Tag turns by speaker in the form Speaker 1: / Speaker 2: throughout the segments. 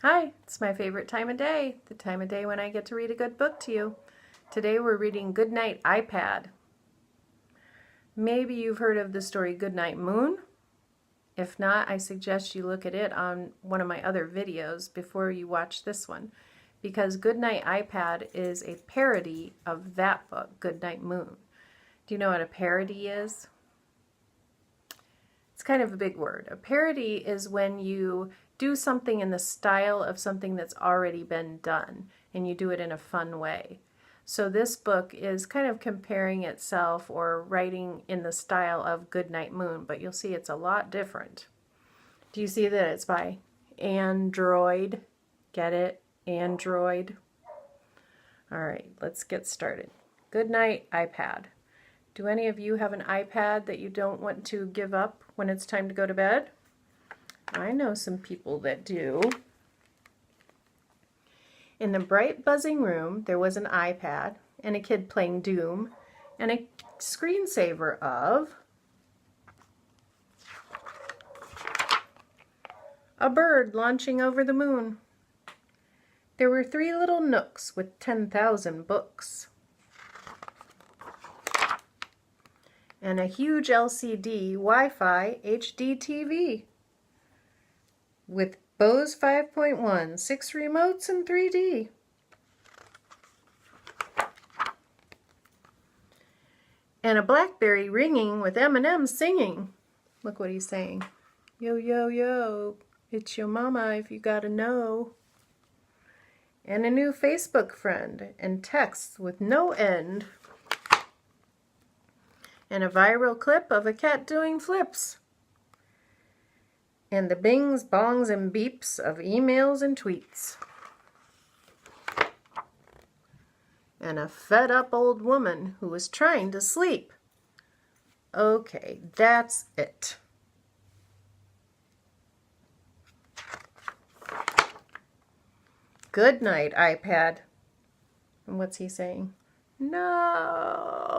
Speaker 1: Hi, it's my favorite time of day, the time of day when I get to read a good book to you. Today we're reading Goodnight, iPad. Maybe you've heard of the story Goodnight Moon. If not, I suggest you look at it on one of my other videos before you watch this one, because Goodnight, iPad is a parody of that book, Goodnight Moon. Do you know what a parody is? It's kind of a big word. A parody is when you do something in the style of something that's already been done, and you do it in a fun way. So this book is kind of comparing itself or writing in the style of Goodnight Moon, but you'll see it's a lot different. Do you see that it's by Android? Get it? Android. All right, let's get started. Goodnight, iPad. Do any of you have an iPad that you don't want to give up when it's time to go to bed? I know some people that do. In the bright buzzing room, there was an iPad and a kid playing Doom and a screensaver of a bird launching over the moon. There were 3 little nooks with 10,000 books. And a huge LCD Wi-Fi HD TV with Bose 5.1, 6 remotes, and 3D. And a BlackBerry ringing with Eminem singing. Look what he's saying. Yo, yo, yo, it's your mama if you gotta know. And a new Facebook friend and texts with no end. And a viral clip of a cat doing flips. And the bings, bongs, and beeps of emails and tweets. And a fed-up old woman who was trying to sleep. Okay, that's it. Good night, iPad. And what's he saying? No.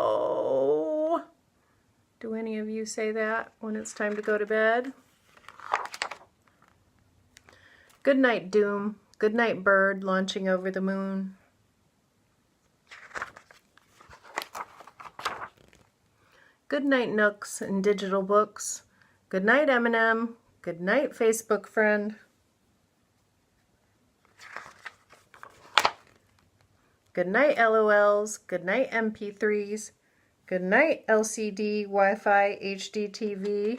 Speaker 1: Do any of you say that when it's time to go to bed? Good night, Doom. Good night, bird launching over the moon. Good night, nooks and digital books. Good night, Eminem. Good night, Facebook friend. Good night, LOLs. Good night, MP3s. Good night, LCD, Wi-Fi, HD TV.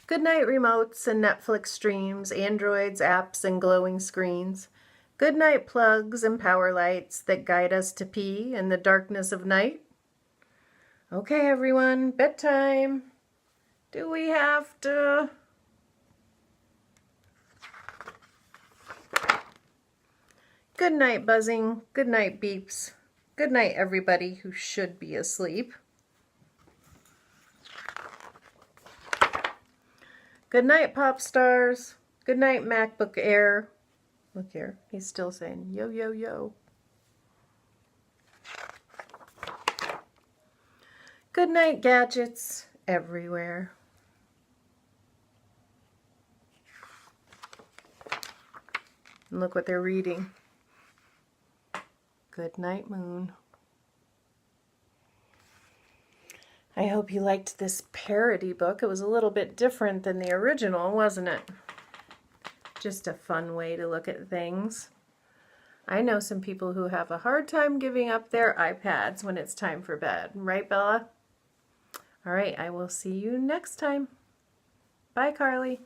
Speaker 1: Good night, remotes and Netflix streams, Androids, apps, and glowing screens. Good night, plugs and power lights that guide us to pee in the darkness of night. Okay, everyone, bedtime. Do we have to? Good night, buzzing. Good night, beeps. Good night, everybody who should be asleep. Good night, pop stars. Good night, MacBook Air. Look here, he's still saying, yo, yo, yo. Good night, gadgets everywhere. And look what they're reading. Good night, moon. I hope you liked this parody book. It was a little bit different than the original, wasn't it? Just a fun way to look at things. I know some people who have a hard time giving up their iPads when it's time for bed. Right, Bella? All right, I will see you next time. Bye, Carly.